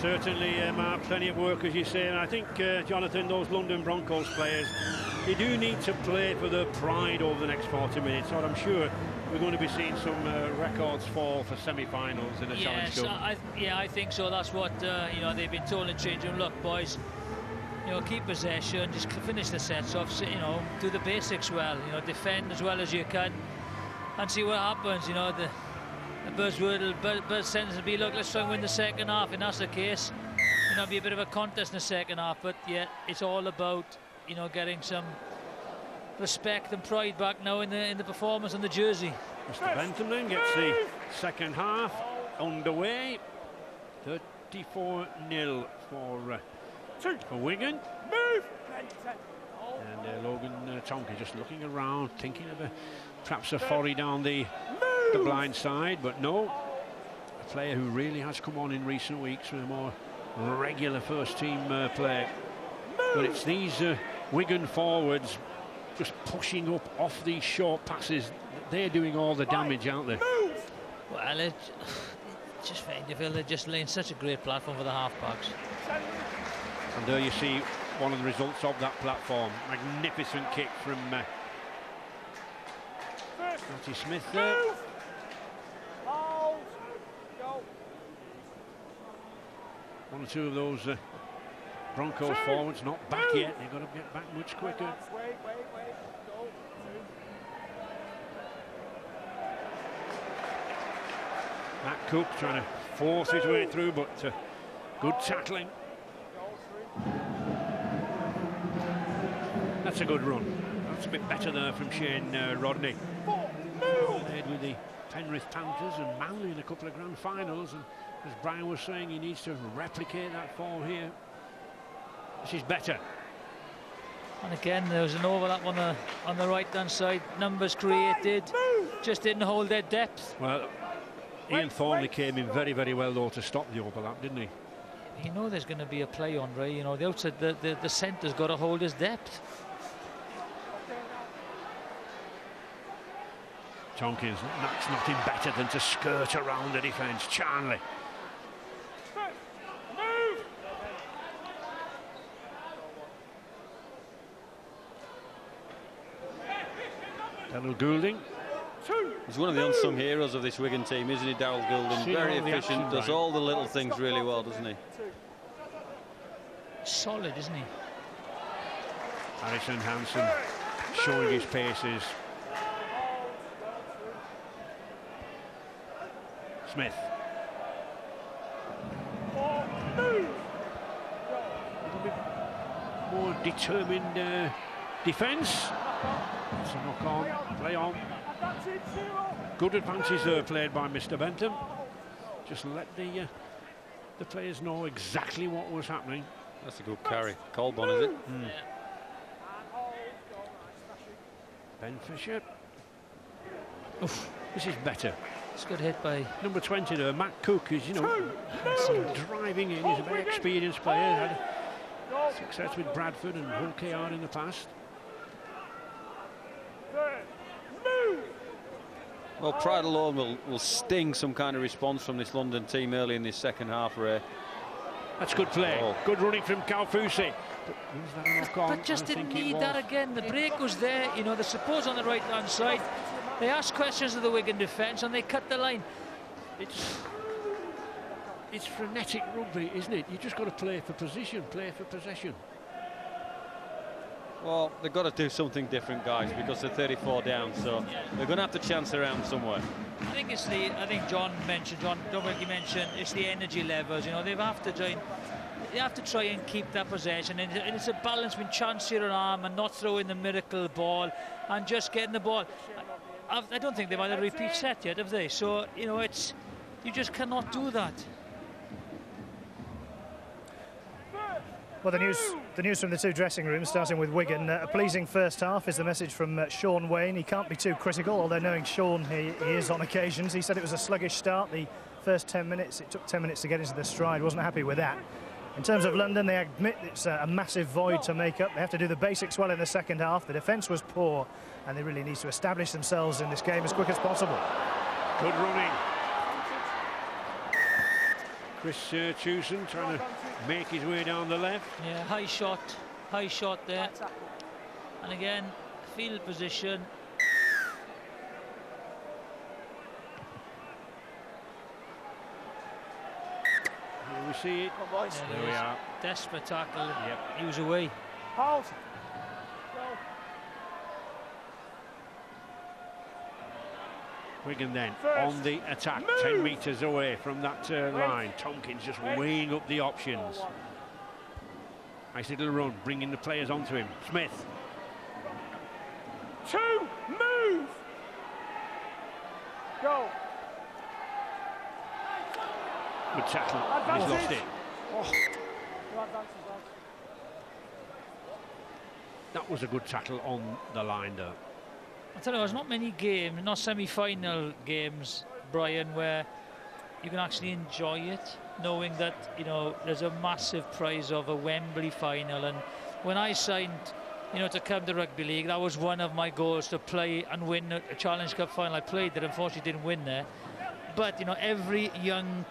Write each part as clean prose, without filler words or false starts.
Certainly, Mark, plenty of work, as you say, and I think, Jonathan, those London Broncos players, they do need to play for their pride over the next 40 minutes, or I'm sure we're going to be seeing some records fall for semi-finals in the Challenge Cup. I think so. That's what you know, they've been told in changing room. Look, boys, you know, keep possession, just finish the sets off, you know, do the basics well, you know, defend as well as you can, and see what happens. You know, the Birds sentence to be, look, let's try and win the second half, and that's the case. You know, it'll be a bit of a contest in the second half, but yeah, it's all about, you know, getting some respect and pride back now in the performance and the jersey. Mr. Bentham then gets the second half underway. 34-0 for Wigan. Move! And Logan Tonkin just looking around, thinking of perhaps a foray down the blind side, but no. A player who really has come on in recent weeks with a more regular first-team play. But it's these Wigan forwards just pushing up off these short passes. They're doing all the damage, aren't they? Well, it's just they're just laying such a great platform for the half-backs. And there you see one of the results of that platform. Magnificent kick from Matty Smith there. One or two of those Broncos forwards not back yet. They've got to get back much quicker. Matt Cook trying to force his way through, but good tackling. That's a good run. That's a bit better there from Shane Rodney. Played with the Penrith Panthers and Manly in a couple of grand finals, and as Brian was saying, he needs to replicate that form here. This is better. And again, there was an overlap on the right-hand side. Numbers created, just didn't hold their depth. Well, Ian Thornley came in very, very well though to stop the overlap, didn't he? You know there's going to be a play on, Ray. You know, the outside, the centre's got to hold his depth. Tonkins, that's nothing better than to skirt around the defence. Charnley. Darryl Goulding. He's one of the unsung heroes of this Wigan team, isn't he, Darryl Goulding? Very efficient, does all the little things really well, doesn't he? Solid, isn't he? Harrison Hansen showing his paces. Smith. A little bit more determined defence. It's a knock on, play on. Good advances there played by Mr. Bentham. Just let the players know exactly what was happening. That's a good carry. Colborne, is it? Yeah. Ben Fisher. Oof, this is better. It's good hit by number 20 there, Matt Cook, is, you know, driving in. He's a very experienced player. Had success with Bradford and Hull KR in the past. Well, pride alone will sting some kind of response from this London team early in this second half, Ray. That's good play. Oh. Good running from Kaufusi. But just didn't need that again. The break was there. You know, the support on the right-hand side. They asked questions of the Wigan defence and they cut the line. It's frenetic rugby, isn't it? You just got to play for position, play for possession. Well, they've got to do something different, guys, because they're 34 down, so they're going to have to chance around somewhere. I think John Dominic mentioned, it's the energy levels. You know, they have to try and keep that possession, and it's a balance between chance your arm and not throwing the miracle ball and just getting the ball. I don't think they've had a repeat set yet, have they? So, you know, you just cannot do that. Well, the news from the two dressing rooms, starting with Wigan. A pleasing first half is the message from Sean Wayne. He can't be too critical, although knowing Sean, he is on occasions. He said it was a sluggish start, the first 10 minutes. It took 10 minutes to get into the stride. Wasn't happy with that. In terms of London, they admit it's a massive void to make up. They have to do the basics well in the second half. The defence was poor, and they really need to establish themselves in this game as quick as possible. Good running. Chris Chewson trying to make his way down the left. Yeah, high shot there. And again, field position. Here we see it. There we are. Desperate tackle. Yep. He was away. Hold. Wigan then on the attack, 10 metres away from that line. Tompkins just weighing up the options. Nice little run, bringing the players onto him. Smith. 2, move. Go. Good tackle. He's lost it. Oh. That was a good tackle on the line there. I tell you, there's not many games, not semi-final games, Brian, where you can actually enjoy it, knowing that, you know, there's a massive prize of a Wembley final. And when I signed, you know, to come to rugby league, that was one of my goals, to play and win a Challenge Cup final. I played there, unfortunately didn't win there. But, you know, every young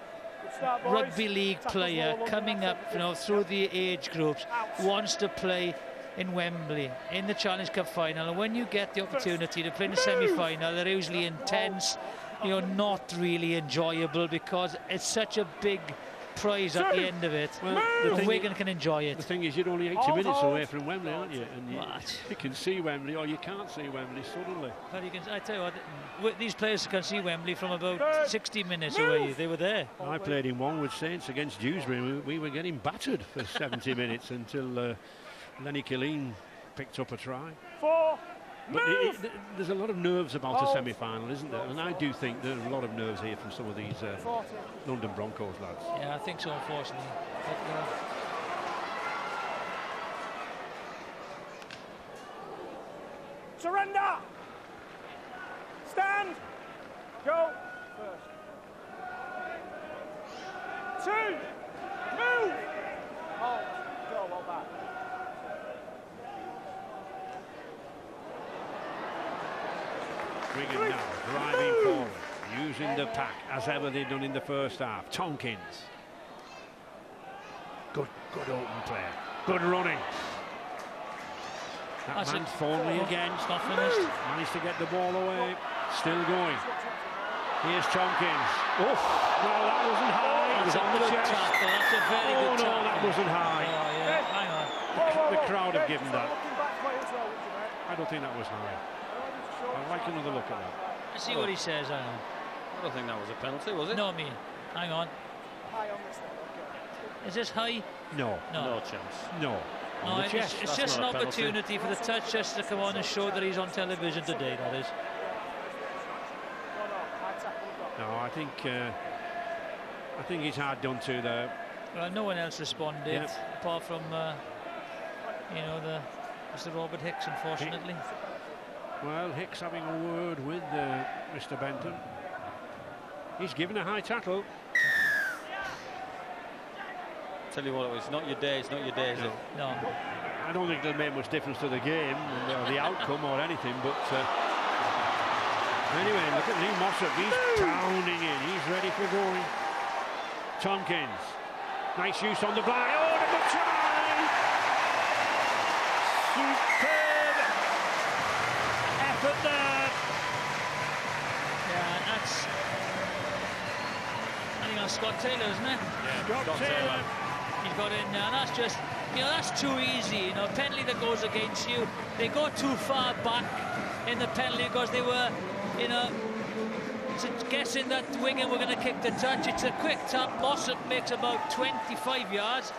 rugby league player coming up, you know, through the age groups wants to play in Wembley in the Challenge Cup final, and when you get the opportunity to play in the semi-final, they're usually intense, you know, not really enjoyable, because it's such a big prize at the end of it. Well, Wigan can enjoy it. The thing is, you're only 80 minutes away from Wembley, aren't you? And you can see Wembley, or you can't see Wembley suddenly. But you can, I tell you what, these players can see Wembley from about 60 minutes away. They were there. I played in one with Saints against Dewsbury. We were getting battered for 70 minutes until Lenny Killeen picked up a try. 4, but there's a lot of nerves about a semi-final, isn't there? And I do think there are a lot of nerves here from some of these London Broncos lads. Yeah, I think so, unfortunately. But, surrender. Stand. Go. 2, move. Hold. Go. Well back. Wigan now driving forward, using the pack as ever they've done in the first half. Tompkins. Good open play. Good running. That man Thornley again. It's not finished. Managed to get the ball away. Still going. Here's Tompkins. Oh, no, that wasn't high. It was on the chest. Tackle. That's a very good tackle. No, that wasn't high. Oh, yeah. Hang on. The crowd have given that. I don't think that was high. I'd like another look at that. Let's see what he says. Hang on. I don't think that was a penalty, was it? No, me. Hang on. Is this high? No. No chance. No. No, it's just an opportunity for the touch just to come on and show that he's on television today, that is. No, I think he's hard done to there. Well, no one else responded, apart from, you know, Mr. Robert Hicks, unfortunately. Well, Hicks having a word with Mr. Benton. He's given a high tackle. Tell you what, it's not your day, it's not your day, is it? No. I don't think it'll make much difference to the game, or the outcome or anything, but anyway, look at Lee Mossop. He's pounding in, he's ready for going. Tompkins, nice use on the blind. Oh, and a good try! Superb effort there. Yeah, that's, I think that's Scott Taylor, isn't it? Yeah, Scott Taylor. He's got in there, and that's just, you know, that's too easy. You know, penalty that goes against you. They go too far back in the penalty because they were, you know, guessing that Wigan were going to kick the touch. It's a quick tap. Mossop makes about 25 yards.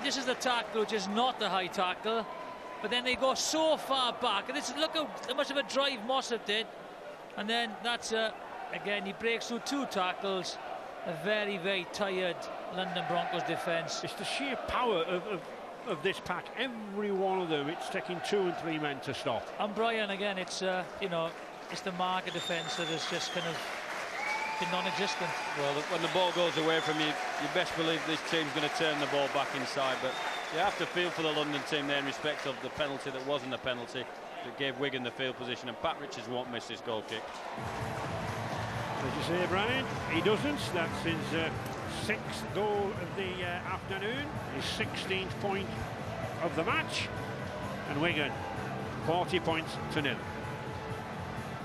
This is the tackle, which is not the high tackle. But then they go so far back. And this, look how much of a drive Mossop did. And then that's, again, he breaks through 2 tackles. A very, very tired London Broncos defence. It's the sheer power of this pack. Every one of them, it's taking 2 and 3 men to stop. And Brian, again, it's, you know, it's the market defence that has just kind of been non-existent. Well, when the ball goes away from you, you best believe this team's going to turn the ball back inside. But you have to feel for the London team there in respect of the penalty that wasn't a penalty, that gave Wigan the field position. And Pat Richards won't miss this goal kick. As you say, Brian, he doesn't. That's his Sixth goal of the afternoon, his 16th point of the match, and Wigan 40 points to nil.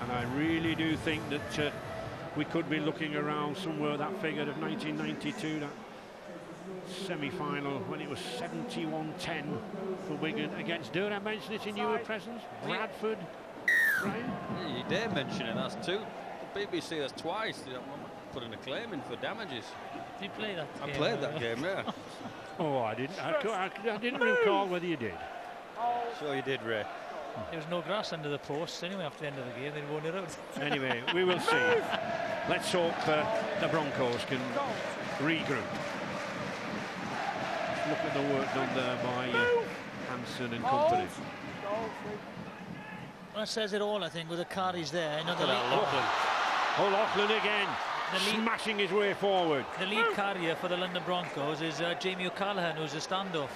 And I really do think that we could be looking around somewhere that figure of 1992, that semi-final when it was 71-10 for Wigan against Durham. I mentioned it in your presence, Bradford. Brian? Yeah, you dare mention it, that's two. The BBC, that's twice. I'm putting a claim in for damages. Did you play that game? I played that game, yeah. Oh, I didn't. I didn't recall whether you did. Sure you did, Ray. There was no grass under the posts anyway after the end of the game. They won it out. Anyway, we will see. Let's hope the Broncos can regroup. Look at the work done there by Hansen and company. Well, that says it all, I think, with the carries there. Look at that, Loughlin. Oh, Loughlin again, smashing his way forward. The lead carrier for the London Broncos is Jamie O'Callaghan, who's a standoff.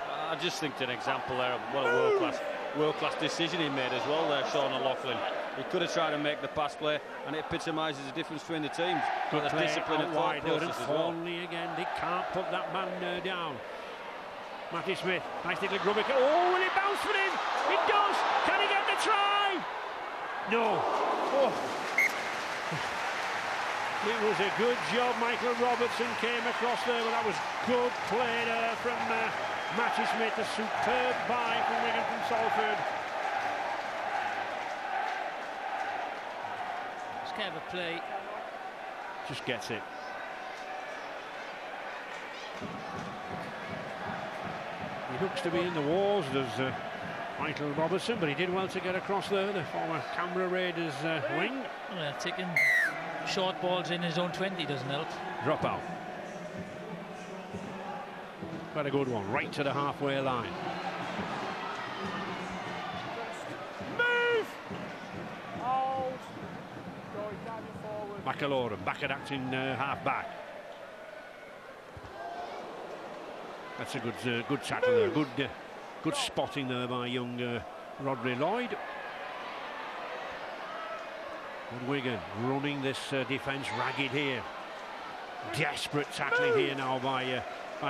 I just think an example there of what a world-class decision he made as well there, Sean O'Loughlin. He could have tried to make the pass play, and it epitomises the difference between the teams. Good the play discipline and thought process as well. Thornley again, they can't put that man down. Matty Smith, nice little grubber. Oh, will it bounce for him? It does! Can he get the try? No. Oh. It was a good job. Michael Robertson came across there, but that was good play there from Matty Smith. A superb buy from Wigan from Salford. It's kind of a play. Just gets it. He looks to be in the walls. There's Michael Robertson, but he did well to get across there, the former Canberra Raiders wing. Well, taking short balls in his own 20 doesn't help. Drop out. Quite a good one, right to the halfway line. Move! Hold. Going down and forward. McAlorum back at acting half back. That's a good tackle there. Good spotting there by young Rodri Lloyd. And Wigan running this defence ragged here. Desperate tackling here now by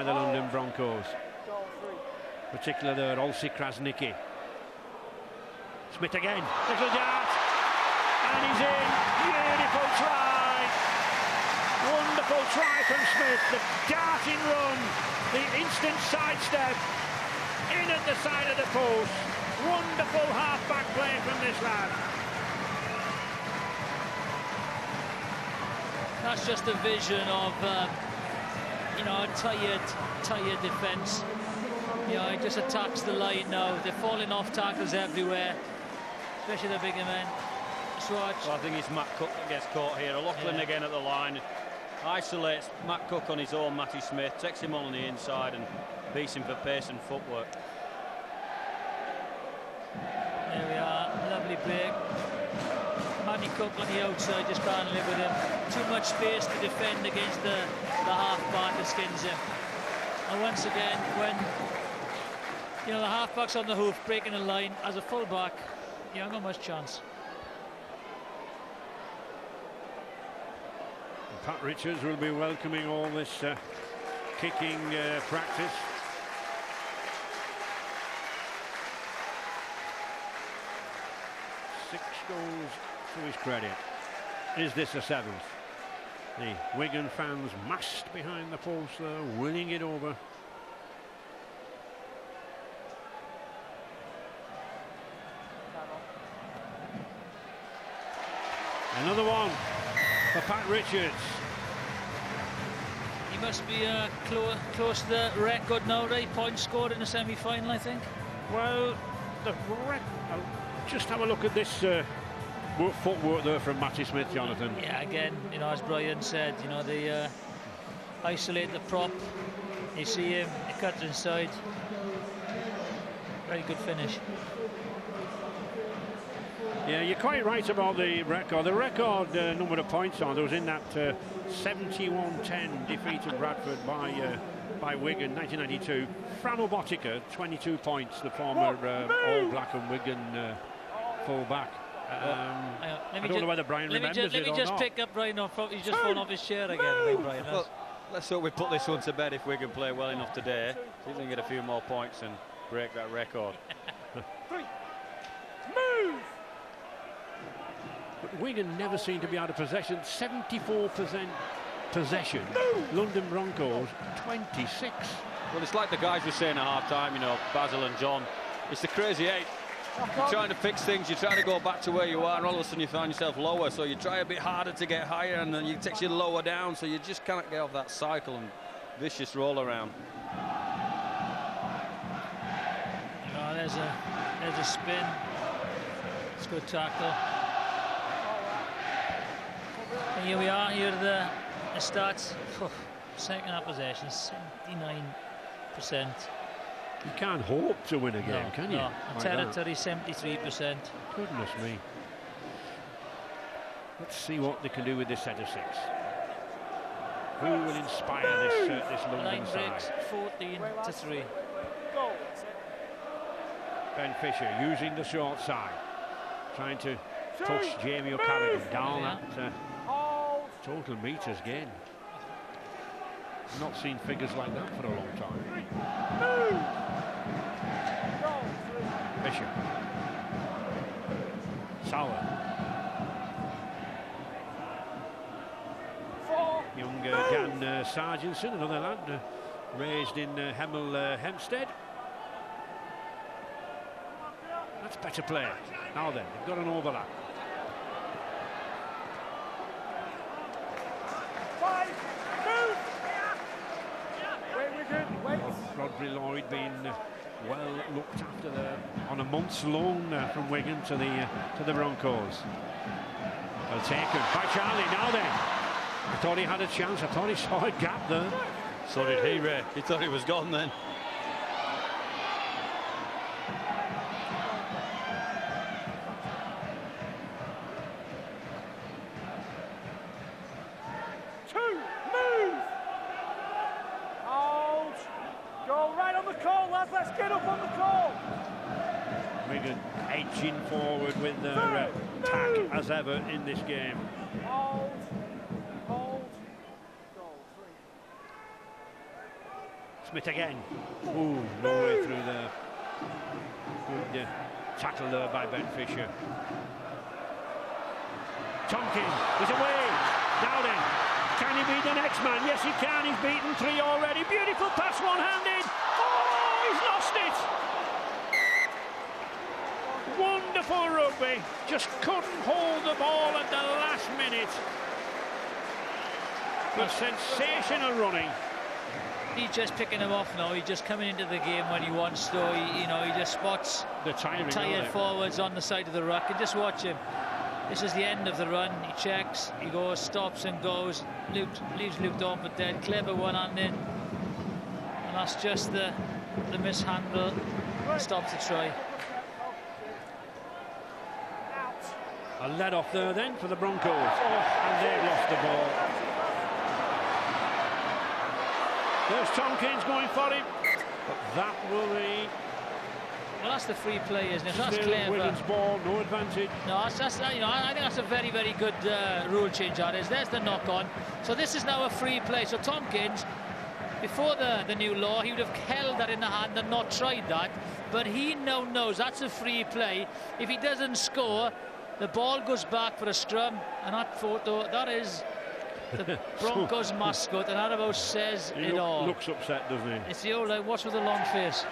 the London Broncos. Particularly there, Olsi Krasnicki. Smith again, little dart, and he's in. Beautiful try. Wonderful try from Smith. The darting run, the instant sidestep, in at the side of the post. Wonderful half-back play from this lad. That's just a vision of, you know, a tired defence. You know, it just attacks the line now. They're falling off tackles everywhere, especially the bigger men. Swatch. Well, I think it's Matt Cook that gets caught here. Loughlin again at the line. Isolates Matt Cook on his own, Matty Smith, takes him on the inside and beats him for pace and footwork. There we are, lovely break. Matty Cook on the outside, just can't live with him. Too much space to defend against the half-back that skins him. And once again, when you know the half-back's on the hoof, breaking the line, as a full-back, you haven't got much chance. Pat Richards will be welcoming all this kicking practice. Six goals to his credit. Is this a seventh? The Wigan fans massed behind the post there, winning it over. Another one for Pat Richards. He must be close to the record now, right? Points scored in the semi-final, I think. Well, I'll just have a look at this footwork there from Matty Smith, Jonathan. Yeah, again, you know, as Brian said, you know, they isolate the prop. You see him, he cuts inside. Very good finish. Yeah, you're quite right about the record. The record number of points on there was in that 71-10 defeat of Bradford by Wigan, 1992. Fran Obotica, 22 points, the former All Black and Wigan full-back. I don't know whether Brian remembers it or not. Let me just pick up Brian off. He's just fallen off his chair again, I think, Brian. Well, let's hope we put this one to bed if Wigan play well enough today. See if they can get a few more points and break that record. Move! But Wigan never seem to be out of possession. 74% possession. London Broncos 26. Well, it's like the guys were saying at half-time, you know, Basil and John. It's the crazy eight. You're trying to fix things, you're trying to go back to where you are, and all of a sudden you find yourself lower, so you try a bit harder to get higher, and then it takes you lower down, so you just cannot get off that cycle and vicious roll around. Oh, there's a spin. It's a good tackle. And here we are, here are the stats. Second half possession, 79%. You can't hope to win a game, can you? No, Like territory 73%. Goodness me. Let's see what they can do with this set of 6. Who will inspire this London Line side? breaks 14-3. Ben Fisher using the short side, trying to push Jamie O'Callaghan down that total metres gain. Not seen figures like that for a long time. Fisher. Sauer. Young Dan Sargentson, another lad raised in Hemel Hempstead. That's better play. Now then, they've got an overlap. Rodri Lloyd being well looked after there on a month's loan from Wigan to the Broncos. Well taken by Charlie. Now then, I thought he had a chance. I thought he saw a gap there. So did he, Ray. He thought he was gone then. Let's get up on the call. Wigan edging forward with their attack as ever in this game. Hold. Smith again. Ooh, no way through there. Good tackle there by Ben Fisher. Tompkins is away. Now then, can he be the next man? Yes, he can. He's beaten 3 already. Beautiful pass, one-handed. He's lost it. Wonderful rugby. Just couldn't hold the ball at the last minute. But sensational running. He's just picking him off now. He's just coming into the game when he wants to. He just spots the tired forwards on the side of the ruck, and just watch him. This is the end of the run. He checks, he goes, stops and goes. Leaves Luke Dornford dead. Clever one-handed. And that's just the mishandle. Stops the try. A let off there then for the Broncos. And they've lost the ball. There's Tompkins going for him. But that will be... Well, that's the free play, isn't it? That's still clever. Wigan's ball, no advantage. No, I think that's a very, very good rule change. That is. There's the knock on. So this is now a free play. So Tompkins, before the new law, he would have held that in the hand and not tried that. But he now knows that's a free play. If he doesn't score, the ball goes back for a scrum. And that photo, that is the Broncos mascot, and that about says it all. Looks upset, doesn't he? It's the old what's with the long face.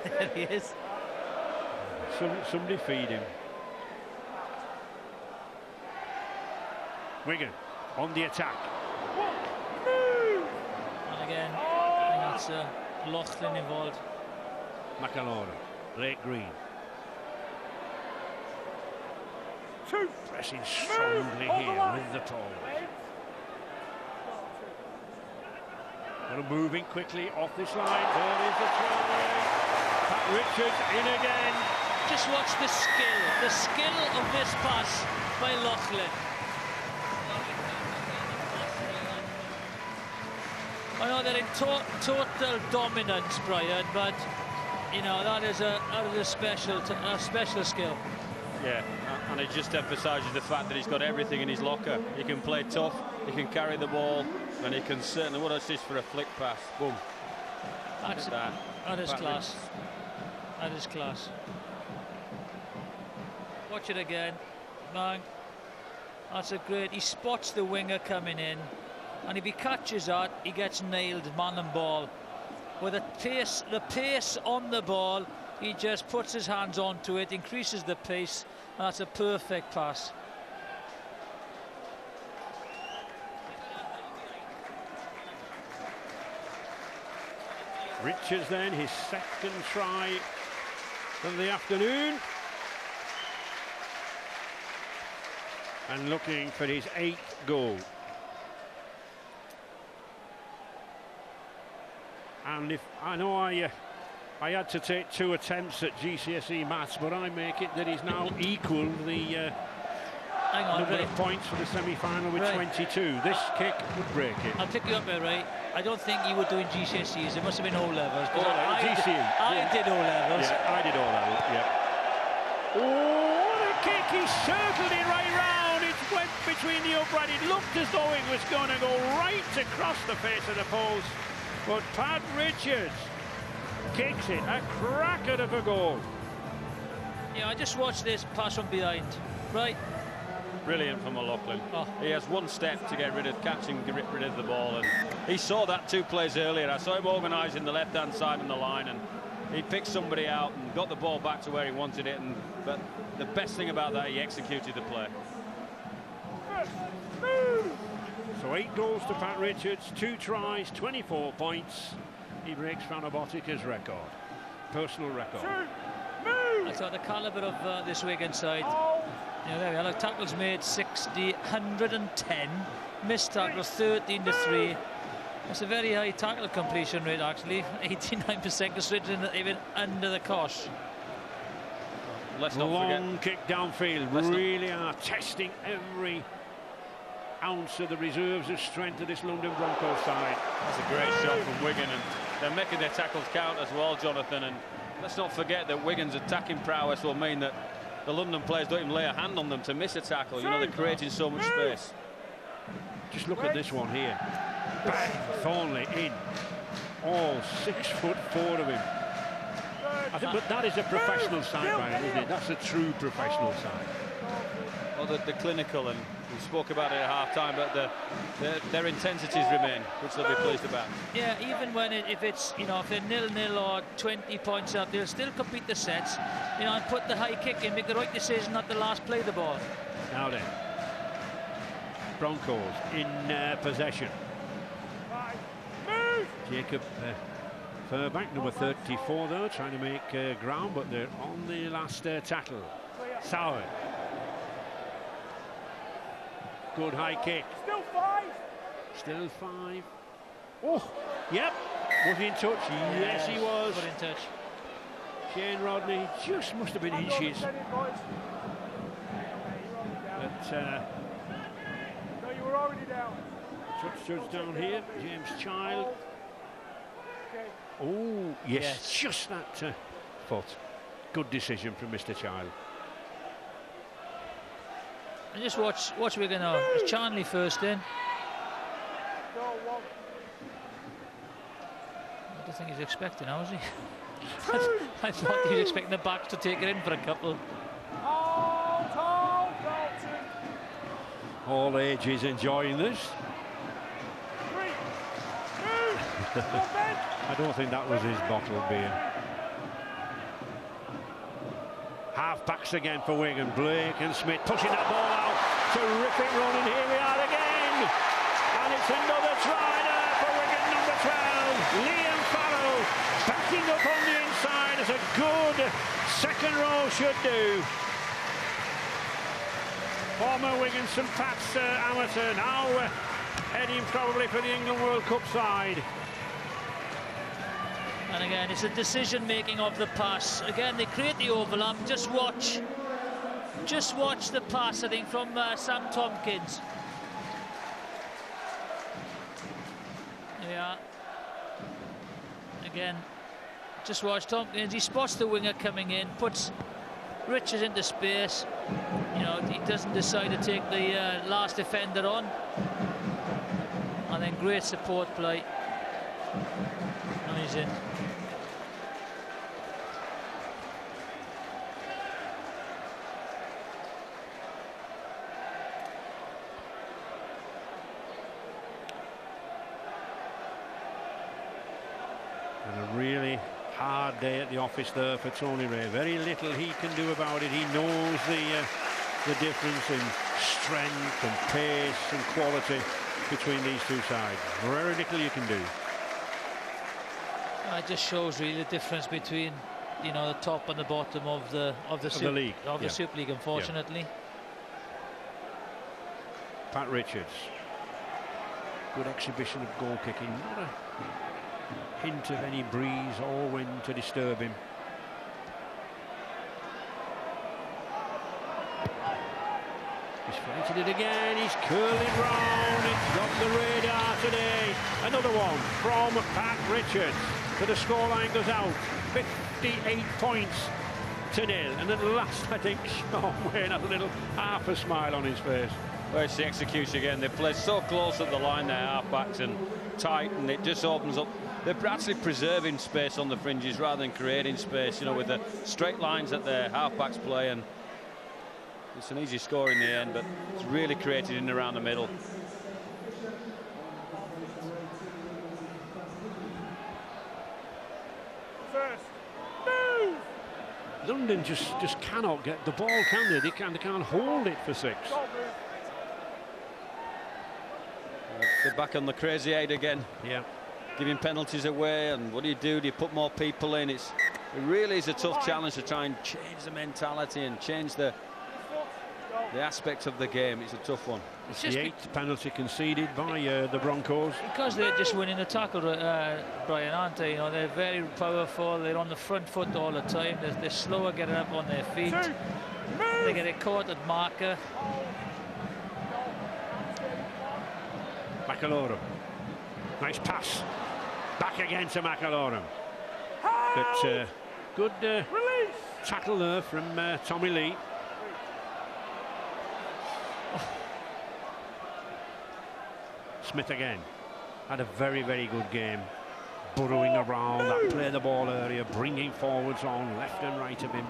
There he is. Somebody feed him. Wigan on the attack. And again, I think that's Loughlin involved. McAlora, Blake Green. Pressing strongly here with the tall. Well, moving quickly off this line. There is the try. Pat Richards in again. Just watch the skill of this pass by Loughlin. I know they're in total dominance, Brian, but You know, that is a special skill. Yeah, and it just emphasises the fact that he's got everything in his locker. He can play tough, he can carry the ball, and he can certainly. What assist for a flick pass? Boom. That is class. That is class. Watch it again, man. That's a great. He spots the winger coming in, and if he catches that, he gets nailed, man and ball. With the pace on the ball, he just puts his hands onto it, increases the pace, and that's a perfect pass. Richards then, his second try of the afternoon. And looking for his 8th goal. And if I know I had to take 2 attempts at GCSE maths, but I make it that he's now equaled the number of points for the semi-final with 22. This kick would break it. I'll pick you up there, right? I don't think you were doing GCSEs. It must have been O-levels. I did O-levels. Yeah, I did O-levels, yeah. Oh, what a kick! He circled it right round. It went between the upright. It looked as though it was going to go right across the face of the post. But Pat Richards kicks it, a cracker of a goal. Yeah, I just watched this pass from behind, right? Brilliant from McLaughlin. Oh. He has one step to get rid of the ball, and he saw that 2 plays earlier. I saw him organising the left-hand side on the line, and he picked somebody out and got the ball back to where he wanted it. But the best thing about that, he executed the play. So 8 goals to Pat Richards, 2 tries, 24 points. He breaks Fanabotika's record, personal record. I thought the calibre of this Wigan side. Yeah, there we are. Tackles made 60, 110. Missed tackles 13 to 3. That's a very high tackle completion rate, actually. 89% considering that even under the cosh. Let's not long kick downfield. Really are testing every ounce of the reserves of strength of this London Broncos side. That's a great shot from Wigan, and they're making their tackles count as well, Jonathan. And let's not forget that Wigan's attacking prowess will mean that the London players don't even lay a hand on them to miss a tackle. You know, they're creating so much space. Just look at this one here. Bang, Thornley in. All 6'4" of him. I think, but that is a professional side, Ryan, isn't it? That's a true professional side. Well, the clinical, and we spoke about it at half-time, but their intensities remain, which they'll be pleased about. Yeah, even when if it's, you know, if they're 0-0 or 20 points up, they'll still compete the sets, you know, and put the high kick in, make the right decision at the last play the ball. Now then, Broncos in possession. Jacob Furbank, number 34, though, trying to make ground, but they're on the last tackle. Sauer. Good high kick. Still 5. Still 5. Oh, yep. Was he in touch? Yes, he was. Good in touch. Shane Rodney just must have been inches. But No, you were already down. touch judge down here, James Child. Okay. Oh, yes, just that foot. Good decision from Mr. Child. And just watch Wigan now. It's Charnley first in. Go, 1. I don't think he's expecting now, is he? I thought he was expecting the backs to take it in for a couple. All ages enjoying this. 3. 2. I don't think that was his bottle of beer. Half backs again for Wigan. Blake and Smith pushing that ball out. Terrific run, and here we are again. And it's another try there for Wigan, number 12. Liam Farrell backing up on the inside as a good second row should do. Former Wigan St Pat's amateur, now heading probably for the England World Cup side. And again, it's a decision-making of the pass. Again, they create the overlap. Just watch the pass, I think, from Sam Tompkins. There we are. Again, Just watch Tompkins. He spots the winger coming in, puts Richards into space. You know, he doesn't decide to take the last defender on. And then great support play. And he's in. And a really hard day at the office there for Tony Ray. Very little he can do about it. He knows the difference in strength and pace and quality between these two sides. Very little you can do. It just shows really the difference between, you know, the top and the bottom of the league. Of the Super League, unfortunately. Pat Richards. Good exhibition of goal kicking. Not a hint of any breeze or wind to disturb him. He's fighting it again. He's curling round. It's got the radar today. Another one from Pat Richards. So the scoreline goes out. 58 points to 0. And at last, I think Sean Wayne had a little half a smile on his face. Well, it's the execution again. They play so close at the line, their half-backs, and tight, and it just opens up. They're actually preserving space on the fringes rather than creating space, you know, with the straight lines that their half-backs play. And it's an easy score in the end, but it's really created in and around the middle. First. Move! London just cannot get the ball, can they? They can't hold it for 6. Don't move. They're back on the crazy 8 again. Yeah. Giving penalties away, and what do? Do you put more people in? It really is a tough challenge to try and change the mentality and change the aspect of the game. It's a tough one. It's the 8th penalty conceded by the Broncos. Because they're just winning the tackle, Brian, aren't they? You know, they're very powerful. They're on the front foot all the time. They're slower getting up on their feet. They get it caught at marker. McAlorum. Nice pass. Back again to McAlorum. But good tackle there from Tommy Lee. Smith again. Had a very, very good game. Burrowing around that play the ball area, bringing forwards on left and right of him.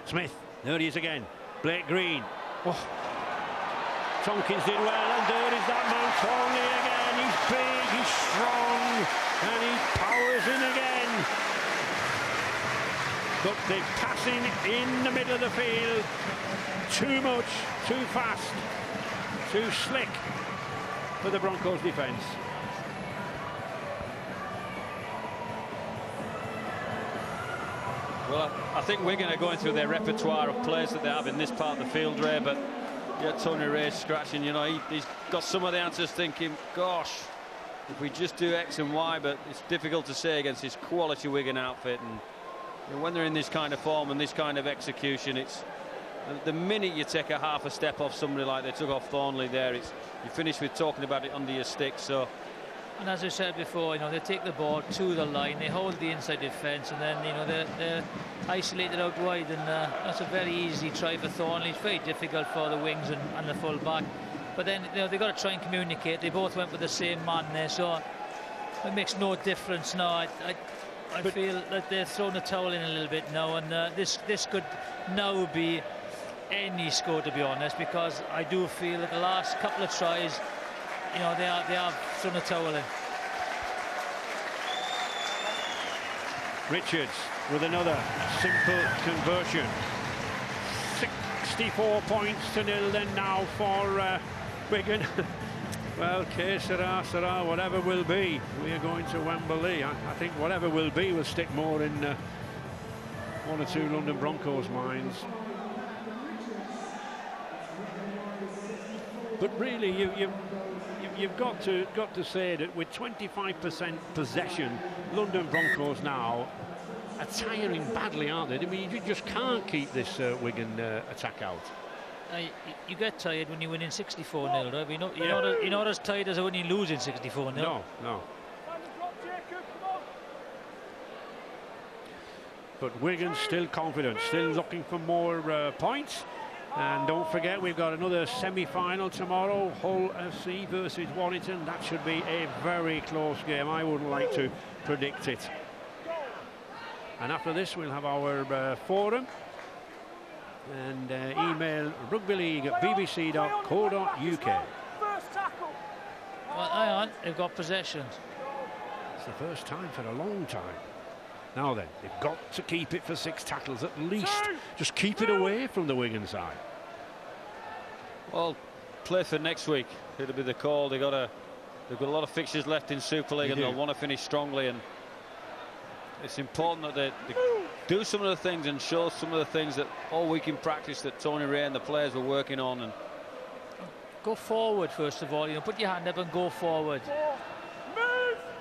Smith. There he is again. Blake Green. Oh. Tompkins did well, and there is that man Thornley again. He's big, he's strong, and he powers in again. But the passing in the middle of the field, too much, too fast, too slick for the Broncos defence. Well, I think Wigan are going through their repertoire of players that they have in this part of the field, Ray, but yeah, Tony Ray's scratching, you know, he's got some of the answers, thinking, gosh, if we just do X and Y, but it's difficult to say against this quality Wigan outfit. And you know, when they're in this kind of form and this kind of execution, it's the minute you take a half a step off somebody like they took off Thornley there, you finish with talking about it under your stick. So, and as I said before, you know, they take the ball to the line, they hold the inside defence, and then, you know, they're isolated out wide, and that's a very easy try for Thornley. It's very difficult for the wings and the full back, but then, you know, they've got to try and communicate. They both went with the same man there, so it makes no difference now. I feel that they're throwing the towel in a little bit now, and this could now be any score, to be honest, because I do feel that the last couple of tries, you know, they are throwing the towel in. Richards with another simple conversion. 64 points to 0 then now for Wigan. Well, que sera, sera, whatever will be. We are going to Wembley. I think whatever will be will stick more in one or two London Broncos minds. But really, you've got to say that with 25% possession, London Broncos now are tiring badly, aren't they? I mean, you just can't keep this Wigan attack out. You get tired when you're winning 64-0, right? You're not as tired as when you're losing 64-0. No. But Wigan still confident, still looking for more points. And don't forget, we've got another semi-final tomorrow, Hull FC versus Warrington. That should be a very close game. I wouldn't like to predict it. And after this, we'll have our forum. And email rugbyleague@bbc.co.uk. Well, hang on, they've got possession. It's the first time for a long time. Now then, they've got to keep it for 6 tackles at least. Just keep it away from the Wigan side. Well, play for next week. It'll be the call. They've got a lot of fixtures left in Super League, and they'll want to finish strongly. And it's important that they do some of the things and show some of the things that all week in practice that Tony Ray and the players were working on. And go forward first of all. You know, put your hand up and go forward.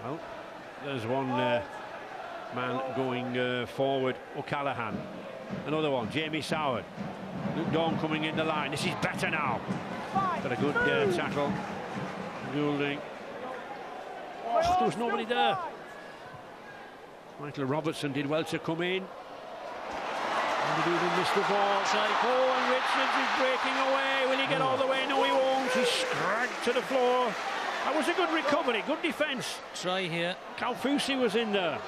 Well, there's one man going forward, O'Callaghan. Another one, Jamie Soward. Luke Dawn coming in the line. This is better now. Got a good tackle. Goulding. Oh, there was nobody there. Michael Robertson did well to come in. And he even missed the ball. Oh, and Richards is breaking away. Will he get all the way? No, he won't. He's dragged to the floor. That was a good recovery, good defence. Try here. Kalfusi was in there.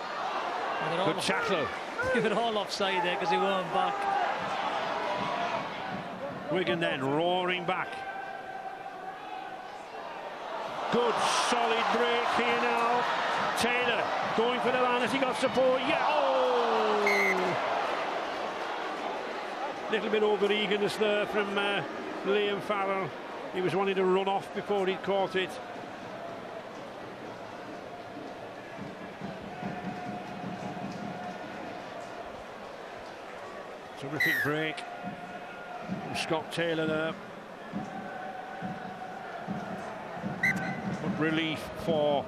Good tackle. Give it all offside there because he weren't back. Wigan then roaring back. Good solid break here now. Taylor going for the line. Has he got support? Yeah. Oh! Little bit over eagerness there from Liam Farrell. He was wanting to run off before he caught it. Terrific break from Scott Taylor there. Good relief for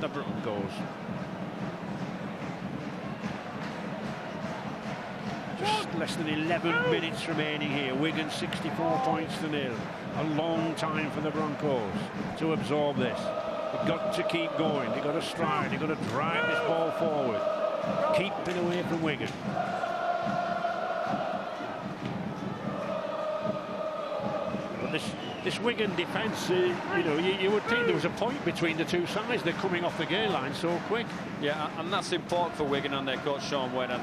the Broncos. Just less than 11 minutes remaining here. Wigan 64 points to nil. A long time for the Broncos to absorb this. They've got to keep going. They've got to stride. They've got to drive this ball forward. Keep it away from Wigan. But this Wigan defence, you know, you would think there was a point between the two sides. They're coming off the gain line so quick. yeah, and that's important for Wigan and their coach Sean Wynn. And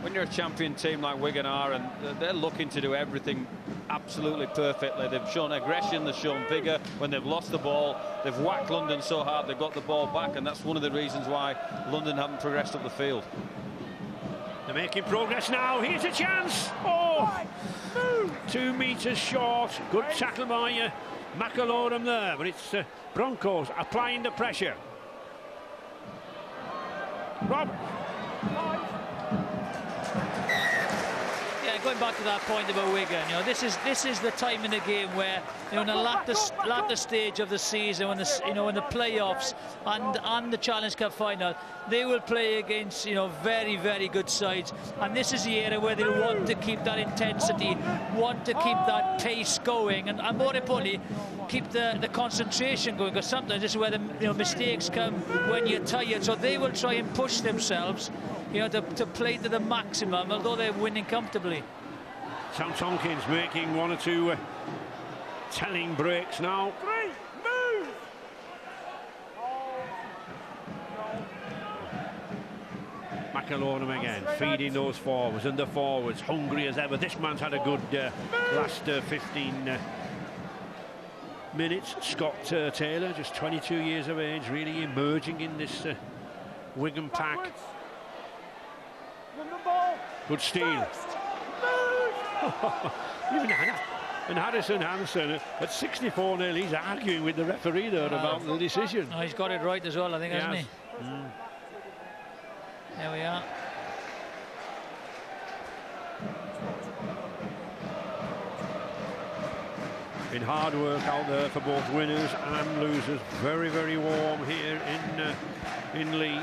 when you're a champion team like Wigan are, and they're looking to do everything absolutely perfectly. They've shown aggression, they've shown vigour. When they've lost the ball, they've whacked London so hard they've got the ball back, and that's one of the reasons why London haven't progressed up the field. They're making progress now. Here's a chance. Oh, 2 metres short. Good tackle by McAlorum there, but it's Broncos applying the pressure. Rob. Going back to that point about Wigan, you know, this is the time in the game where, you know, in the latter stage of the season, when the, you know, in the playoffs and the Challenge Cup final, they will play against, you know, very, very good sides, and this is the area where they want to keep that intensity, want to keep that pace going, and more importantly, keep the concentration going, because sometimes this is where the, you know, mistakes come when you're tired. So they will try and push themselves, you know, to play to the maximum, although they're winning comfortably. Sam Tompkins making 1 or 2 telling breaks now. Move! McAlorum again, feeding those forwards, and the forwards hungry as ever. This man's had a good last 15 minutes. Scott Taylor, just 22 years of age, really emerging in this Wigan pack. Good steal. Even and Harrison Hansen at 64 nil, he's arguing with the referee there about the decision. Oh, he's got it right as well, I think, hasn't he? There we are. Been hard work out there for both winners and losers. Very, very warm here in Leigh.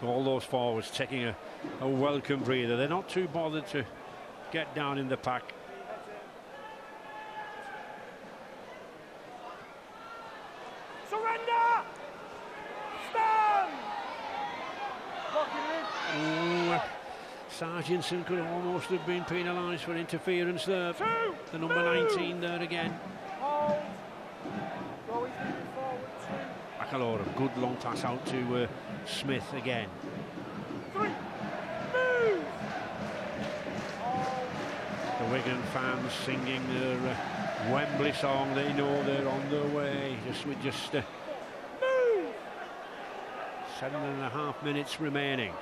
all those forwards taking a welcome breather. They're not too bothered to get down in the pack. Surrender! Stand! Ooh, Sargentson could almost have been penalised for interference there. The number 19 there again. Hold. Go easy forward. 2. McAlorum, good long pass out to Smith again. 3. Move! The Wigan fans singing their Wembley song. They know they're on their way. With 7.5 minutes remaining.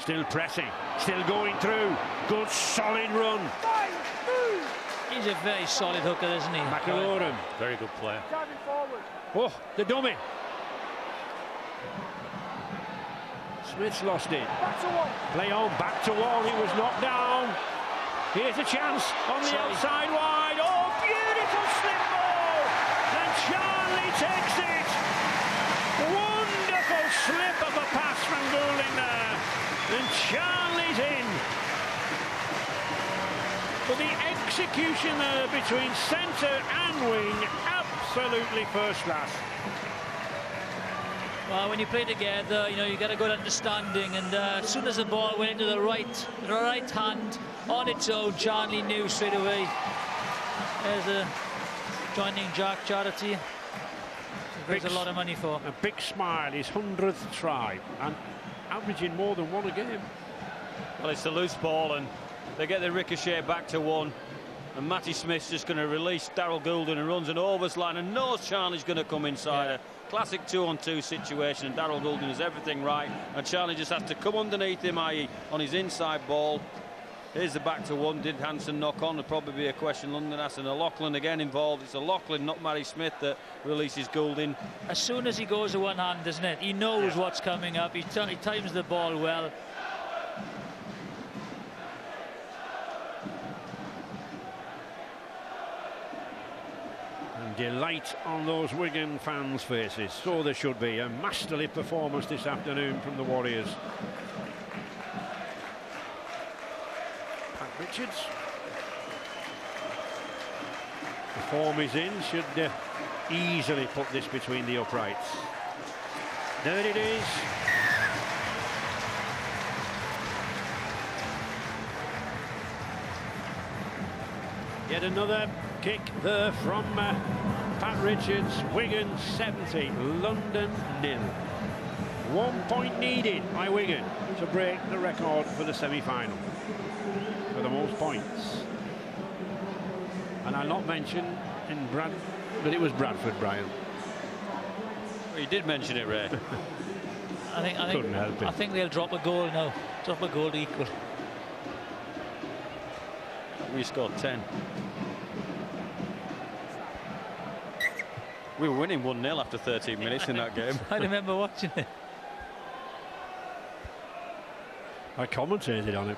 Still pressing, still going through. Good solid run. 5. Move! He's a very solid hooker, isn't he? McAlorum. Very good player. Driving forward. Oh, the dummy. Smith's lost it. Back to 1. Play on, back to 1. He was knocked down. Here's a chance on the outside wide. Oh, beautiful slip ball. And Charlie takes it. Wonderful slip of a pass from Goulding there. And Charlie's in. But the execution there between centre and wing, absolutely first class. Well, when you play together, you know, you got a good understanding, and as soon as the ball went into the right hand on its own, Charlie knew straight away. There's a joining Jack charity. There's a lot of money for. A big smile, his 100th try, and averaging more than 1 a game. Well, it's a loose ball, and they get the ricochet back to 1. And Matty Smith's just going to release Daryl Goulden and runs an overs line and knows Charlie's going to come inside. A classic 2-on-2 situation, and Daryl Goulden does everything right, and Charlie just has to come underneath him, i.e. on his inside ball. Here's the back to 1. Did Hansen knock on? There'll probably be a question. London has, and O'Loughlin again involved. It's O'Loughlin, not Matty Smith, that releases Goulding. As soon as he goes to one hand, isn't it? He knows what's coming up. He times the ball well. Delight on those Wigan fans' faces. So there should be. A masterly performance this afternoon from the Warriors. Pat Richards. The form is in. Should easily put this between the uprights. There it is. Yet another kick there from Pat Richards. Wigan 70, London 0. 1 point needed by Wigan to break the record for the semi-final for the most points. And I'll not mention but it was Bradford, Brian. Well, you did mention it, Ray. Couldn't help it. I think they'll drop a goal now. Drop a goal to equal. We scored 10. We were winning 1-0 after 13 minutes in that game. I remember watching it. I commentated on it.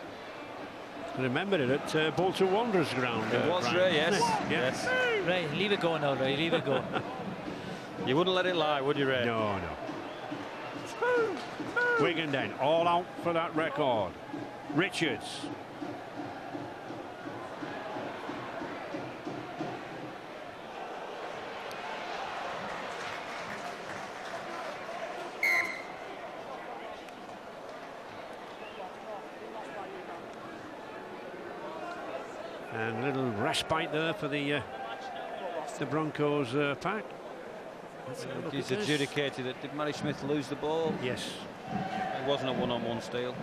I remember it at Bolton Wanderers ground. It was, Ray, yes. Yes. Ray, leave it go now, Ray, leave it go. You wouldn't let it lie, would you, Ray? No. Wigan then, all out for that record. Richards. And a little respite there for the Broncos pack. He's adjudicated it. Did Matty Smith lose the ball? Yes. It wasn't a one-on-one steal.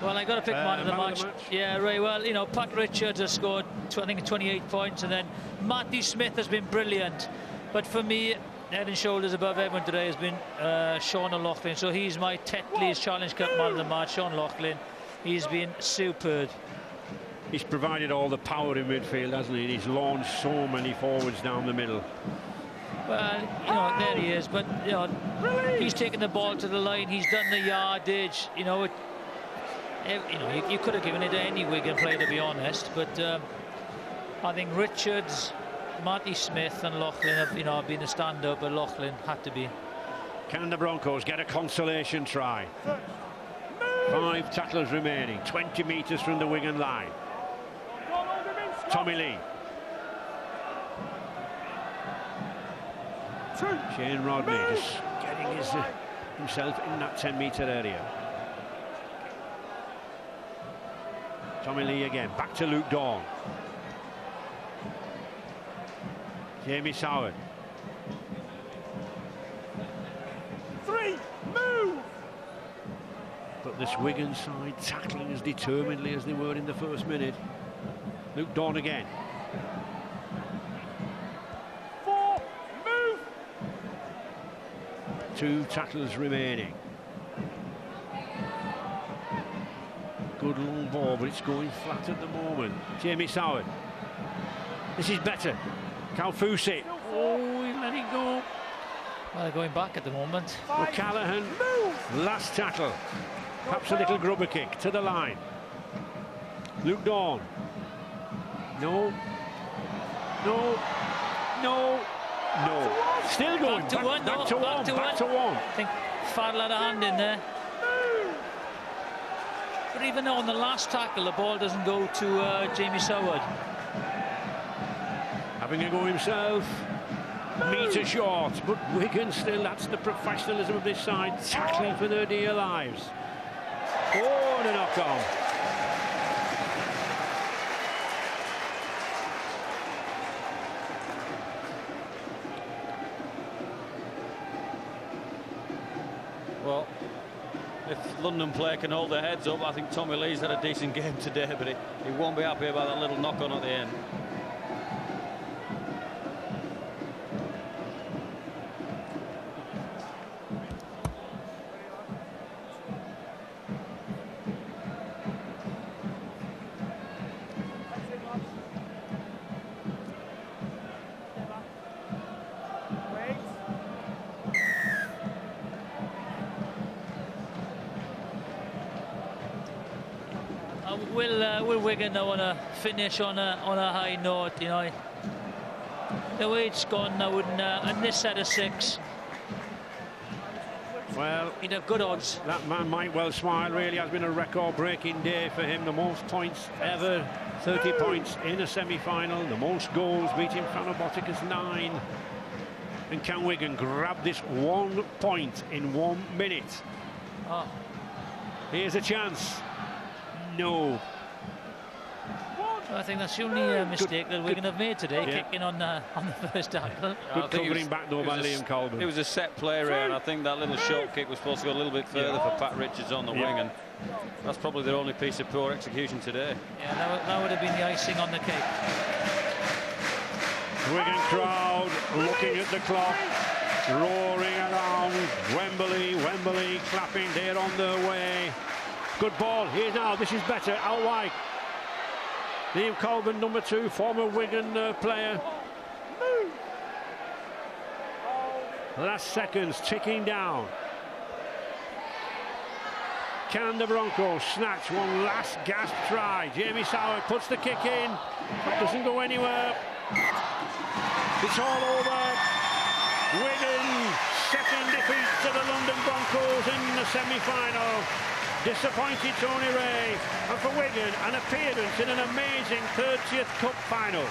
Well, I got to pick man of the match. match. Yeah, right. Well, you know, Pat Richards has scored, I think, 28 points, and then Matty Smith has been brilliant. But for me, head and shoulders above everyone today has been Sean O'Loughlin. So he's my Tetley's Challenge Cup man of the match. Sean O'Loughlin, he's been superb. He's provided all the power in midfield, hasn't he? He's launched so many forwards down the middle. Well, you know, there he is. But, you know, he's taken the ball to the line. He's done the yardage. You know, you could have given it to any Wigan player, to be honest. But I think Richards Marty Smith and Loughlin have, you know, been a stand-up, but Loughlin had to be. Can the Broncos get a consolation try? 5 tackles remaining, 20 metres from the Wigan line. Tommy Lee. Shane Rodney just getting himself in that 10-metre area. Tommy Lee again, back to Luke Dawn. Jamie Soward. 3, move! But this Wigan side tackling as determinedly as they were in the first minute. Luke Dawn again. 4, move! 2 tackles remaining. Good long ball, but it's going flat at the moment. Jamie Soward. This is better. Kalfusi. Oh, he let it go. Well, they're going back at the moment. O'Callaghan. Last tackle. Perhaps a little grubber kick to the line. Luke Dawn. No. No. No. No. Still going. Back to one. Back to one. I think Farrell had a hand in there. But even though on the last tackle the ball doesn't go to Jamie Soward. Having a go himself. Metre short, but Wigan still, that's the professionalism of this side, tackling for their dear lives. Oh, and a knock on. Well, if London player can hold their heads up, I think Tommy Lee's had a decent game today, but he won't be happy about that little knock on at the end. Will Wigan want to finish on a high note? You know, the way it's gone, I wouldn't. And this set of 6, well, he'd have good odds. That man might well smile. Really has been a record-breaking day for him. The most points ever, 30 points in a semi-final. The most goals, beating Fanaboticus 9. And can Wigan grab this 1 point in 1 minute? Oh. Here's a chance. No. I think that's the only mistake that Wigan have made today, kicking on the first tackle. Good covering back though by Liam Colburn. It was a set play here, and I think that little short kick was supposed to go a little bit further for Pat Richards on the wing, and that's probably their only piece of poor execution today. Yeah, that would have been the icing on the cake. Wigan crowd looking at the clock, roaring around Wembley clapping. They're on their way. Good ball here now. This is better out wide. Liam Colburn, number 2, former Wigan player. Last seconds ticking down. Can the Broncos snatch one last gasp try? Jamie Soward puts the kick in. Doesn't go anywhere. It's all over. Wigan, second defeat to the London Broncos in the semi-final. Disappointed Tony Ray, and for Wigan, an appearance in an amazing 30th Cup final.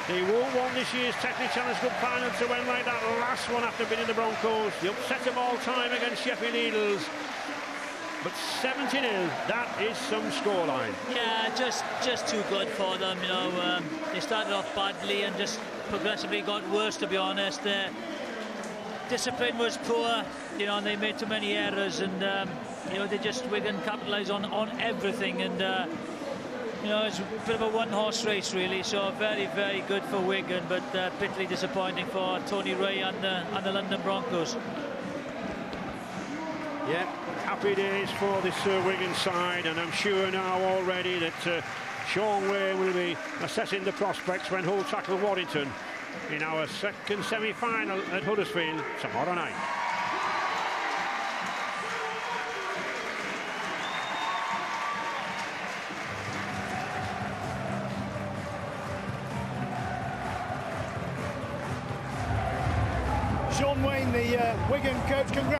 They won't want this year's Technic Challenge Cup final to end like that last one after beating the Broncos. The upset of all time against Sheffield Eagles. But 70-0, that is some scoreline. Yeah, just too good for them, you know. They started off badly and just progressively got worse, to be honest. Discipline was poor, you know, and they made too many errors, and you know, Wigan capitalised on everything, and you know, it's a bit of a one-horse race really. So very, very good for Wigan, but bitterly disappointing for Tony Ray and the London Broncos. Yeah, happy days for this Wigan side, and I'm sure now already that Sean Wayne will be assessing the prospects when Hull tackle Warrington in our second semi-final at Huddersfield tomorrow night. Sean Wayne, the Wigan coach, congrats.